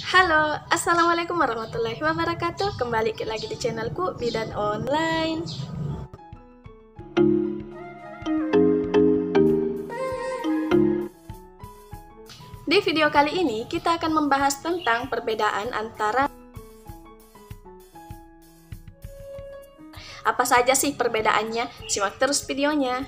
Halo, Assalamualaikum warahmatullahi wabarakatuh. Kembali lagi di channelku Bidan Online. Di video kali ini kita akan membahas tentang perbedaan antara apa saja sih perbedaannya. Simak terus videonya.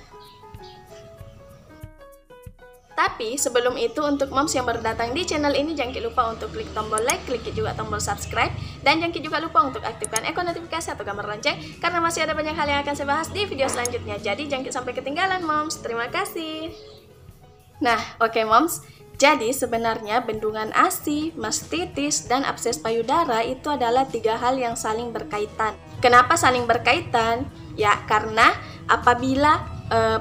Tapi sebelum itu, untuk moms yang baru datang di channel ini, jangan lupa untuk klik tombol like, klik juga tombol subscribe, dan jangan juga lupa untuk aktifkan ikon notifikasi atau gambar lonceng, karena masih ada banyak hal yang akan saya bahas di video selanjutnya. Jadi jangan sampai ketinggalan moms. Terima kasih. Nah, oke moms. Jadi sebenarnya bendungan ASI, mastitis, dan abses payudara itu adalah tiga hal yang saling berkaitan. Kenapa saling berkaitan? Ya, karena apabila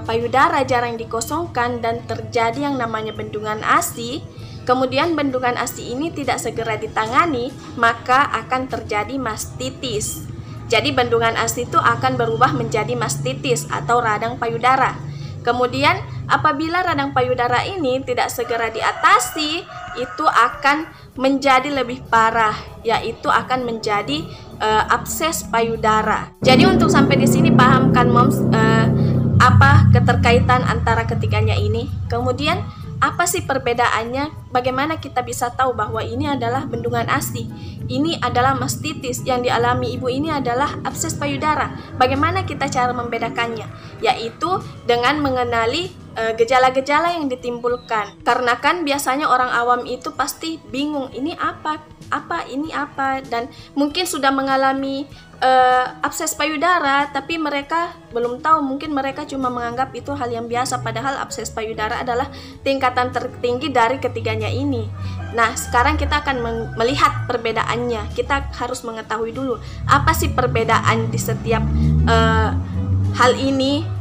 payudara jarang dikosongkan dan terjadi yang namanya bendungan ASI, kemudian bendungan ASI ini tidak segera ditangani, maka akan terjadi mastitis. Jadi bendungan ASI itu akan berubah menjadi mastitis atau radang payudara. Kemudian apabila radang payudara ini tidak segera diatasi, itu akan menjadi lebih parah, yaitu akan menjadi abses payudara. Jadi untuk sampai di sini paham kan moms apa keterkaitan antara ketiganya ini? Kemudian apa sih perbedaannya? Bagaimana kita bisa tahu bahwa ini adalah bendungan ASI, ini adalah mastitis, yang dialami ibu ini adalah abses payudara? Bagaimana kita cara membedakannya? Yaitu dengan mengenali gejala-gejala yang ditimbulkan. Karena kan biasanya orang awam itu pasti bingung, ini apa, ini apa, dan mungkin sudah mengalami abses payudara, tapi mereka belum tahu. Mungkin mereka cuma menganggap itu hal yang biasa, padahal abses payudara adalah tingkatan tertinggi dari ketiganya ini. Nah, sekarang kita akan melihat perbedaannya. Kita harus mengetahui dulu apa sih perbedaan di setiap hal ini,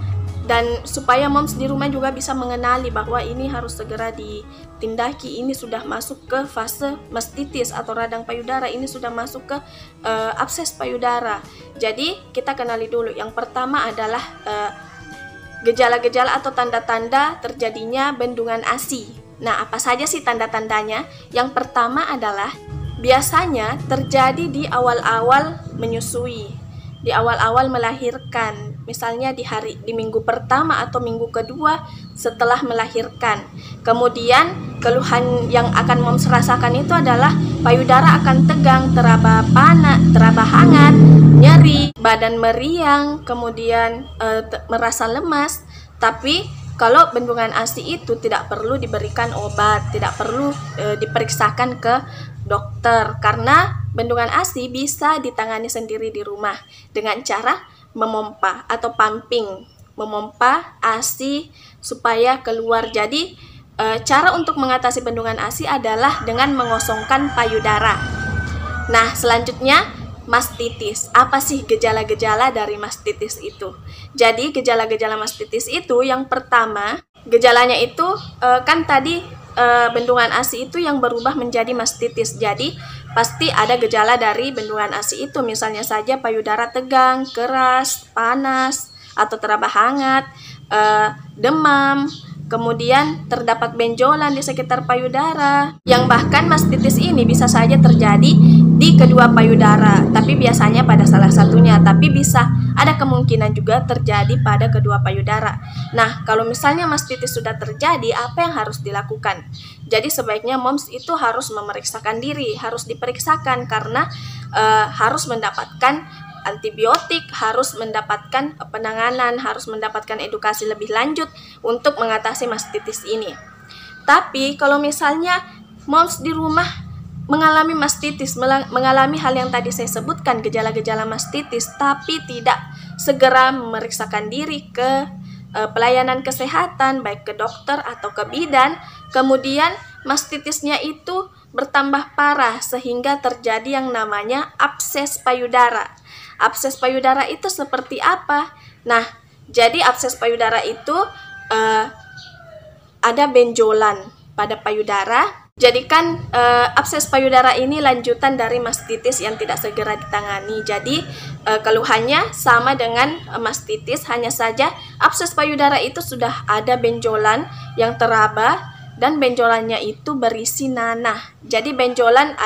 dan supaya moms di rumah juga bisa mengenali bahwa ini harus segera ditindaki. Ini sudah masuk ke fase mastitis atau radang payudara, ini sudah masuk ke abses payudara. Jadi kita kenali dulu. Yang pertama adalah gejala-gejala atau tanda-tanda terjadinya bendungan ASI. Nah, apa saja sih tanda-tandanya? Yang pertama adalah biasanya terjadi di awal-awal menyusui, di awal-awal melahirkan. Misalnya di minggu pertama atau minggu kedua setelah melahirkan. Kemudian keluhan yang akan moms rasakan itu adalah payudara akan tegang, teraba panas, teraba hangat, nyeri, badan meriang, kemudian merasa lemas. Tapi kalau bendungan ASI itu tidak perlu diberikan obat, tidak perlu diperiksakan ke dokter, karena bendungan ASI bisa ditangani sendiri di rumah dengan cara memompa atau pumping, memompa ASI supaya keluar. Jadi cara untuk mengatasi bendungan ASI adalah dengan mengosongkan payudara. Nah, selanjutnya mastitis. Apa sih gejala-gejala dari mastitis itu? Jadi gejala-gejala mastitis itu, yang pertama gejalanya itu kan tadi bendungan ASI itu yang berubah menjadi mastitis. Jadi pasti ada gejala dari bendungan ASI itu. Misalnya saja payudara tegang, keras, panas, atau teraba hangat, demam, kemudian terdapat benjolan di sekitar payudara. Yang bahkan mastitis ini bisa saja terjadi di kedua payudara, tapi biasanya pada salah satunya, tapi bisa ada kemungkinan juga terjadi pada kedua payudara. Nah, kalau misalnya mastitis sudah terjadi, apa yang harus dilakukan? Jadi sebaiknya moms itu harus memeriksakan diri, harus diperiksakan, karena harus mendapatkan antibiotik, harus mendapatkan penanganan, harus mendapatkan edukasi lebih lanjut untuk mengatasi mastitis ini. Tapi kalau misalnya moms di rumah mengalami mastitis, mengalami hal yang tadi saya sebutkan, gejala-gejala mastitis, tapi tidak segera memeriksakan diri ke pelayanan kesehatan, baik ke dokter atau ke bidan, kemudian mastitisnya itu bertambah parah sehingga terjadi yang namanya abses payudara. Abses payudara itu seperti apa? Nah, jadi abses payudara itu ada benjolan pada payudara. Jadi kan abses payudara ini lanjutan dari mastitis yang tidak segera ditangani. Jadi keluhannya sama dengan mastitis, hanya saja abses payudara itu sudah ada benjolan yang teraba dan benjolannya itu berisi nanah. Jadi benjolan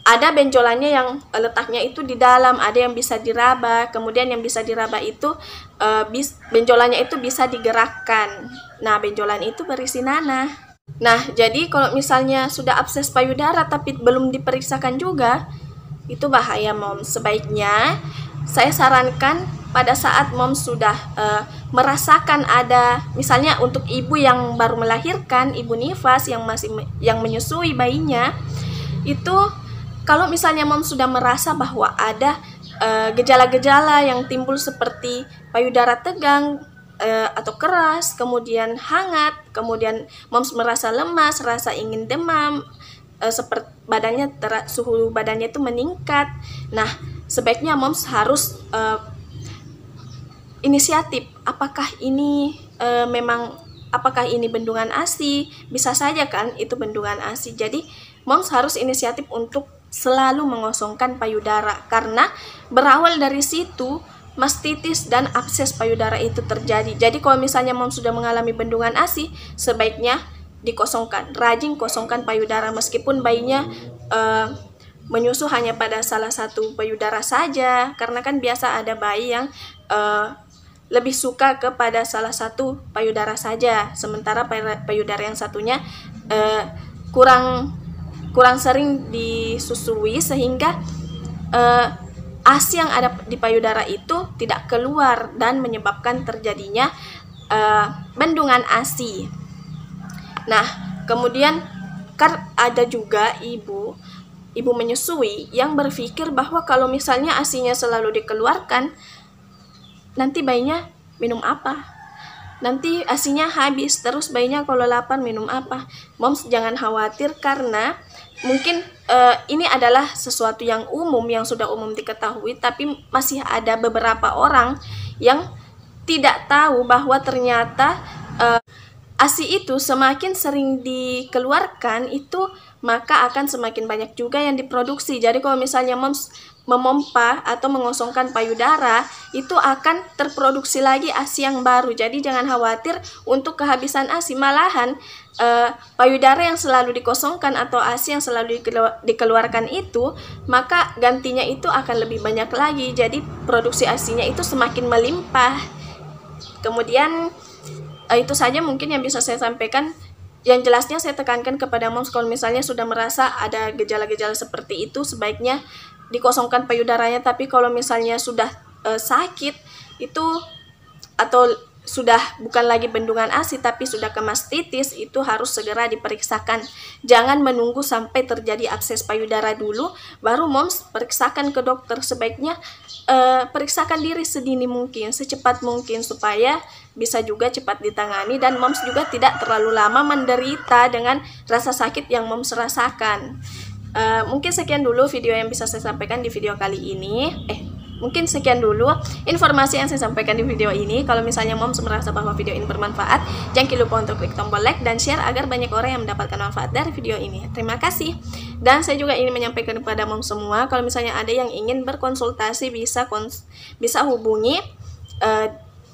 ada benjolannya yang letaknya itu di dalam, ada yang bisa diraba, kemudian yang bisa diraba itu benjolannya itu bisa digerakkan. Nah, benjolan itu berisi nanah. Nah, jadi kalau misalnya sudah abses payudara tapi belum diperiksakan juga, itu bahaya Moms. Sebaiknya saya sarankan pada saat Moms sudah merasakan ada, misalnya untuk ibu yang baru melahirkan, ibu nifas yang menyusui bayinya, itu kalau misalnya Moms sudah merasa bahwa ada gejala-gejala yang timbul seperti payudara tegang atau keras, kemudian hangat, kemudian Moms merasa lemas, rasa ingin demam, seperti suhu badannya itu meningkat. Nah, sebaiknya Moms harus inisiatif. Apakah ini apakah ini bendungan ASI? Bisa saja kan itu bendungan ASI. Jadi Moms harus inisiatif untuk selalu mengosongkan payudara, karena berawal dari situ mastitis dan abses payudara itu terjadi. Jadi kalau misalnya Moms sudah mengalami bendungan ASI, sebaiknya dikosongkan, rajin kosongkan payudara meskipun bayinya menyusu hanya pada salah satu payudara saja, karena kan biasa ada bayi yang lebih suka kepada salah satu payudara saja, sementara payudara yang satunya kurang sering disusui, sehingga ASI yang ada di payudara itu tidak keluar dan menyebabkan terjadinya bendungan ASI. Nah, kemudian kan ada juga ibu menyusui yang berpikir bahwa kalau misalnya ASI-nya selalu dikeluarkan, nanti bayinya minum apa? Nanti ASI-nya habis, terus bayinya kalau lapar minum apa? Moms jangan khawatir, karena mungkin ini adalah sesuatu yang umum, yang sudah umum diketahui, tapi masih ada beberapa orang yang tidak tahu bahwa ternyata ASI itu semakin sering dikeluarkan itu maka akan semakin banyak juga yang diproduksi. Jadi kalau misalnya Moms memompa atau mengosongkan payudara, itu akan terproduksi lagi ASI yang baru. Jadi jangan khawatir untuk kehabisan ASI, malahan payudara yang selalu dikosongkan atau ASI yang selalu dikeluarkan itu, maka gantinya itu akan lebih banyak lagi. Jadi produksi ASI-nya itu semakin melimpah. Kemudian itu saja mungkin yang bisa saya sampaikan. Yang jelasnya saya tekankan kepada Moms, kalau misalnya sudah merasa ada gejala-gejala seperti itu, sebaiknya dikosongkan payudaranya. Tapi kalau misalnya sudah sakit itu, atau sudah bukan lagi bendungan ASI tapi sudah ke mastitis, itu harus segera diperiksakan. Jangan menunggu sampai terjadi abses payudara dulu baru Moms periksakan ke dokter. Sebaiknya periksakan diri sedini mungkin, secepat mungkin, supaya bisa juga cepat ditangani dan Moms juga tidak terlalu lama menderita dengan rasa sakit yang Moms rasakan. Mungkin sekian dulu video yang bisa saya sampaikan di video kali ini. Mungkin sekian dulu informasi yang saya sampaikan di video ini. Kalau misalnya Moms merasa bahwa video ini bermanfaat, jangan lupa untuk klik tombol like dan share agar banyak orang yang mendapatkan manfaat dari video ini. Terima kasih. Dan saya juga ingin menyampaikan kepada Moms semua, kalau misalnya ada yang ingin berkonsultasi bisa hubungi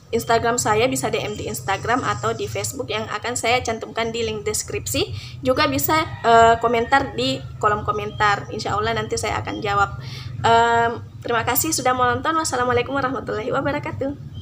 Instagram saya, bisa DM di Instagram atau di Facebook yang akan saya cantumkan di link deskripsi. Juga bisa komentar di kolom komentar. Insya Allah nanti saya akan jawab. Terima kasih sudah menonton. Wassalamualaikum warahmatullahi wabarakatuh.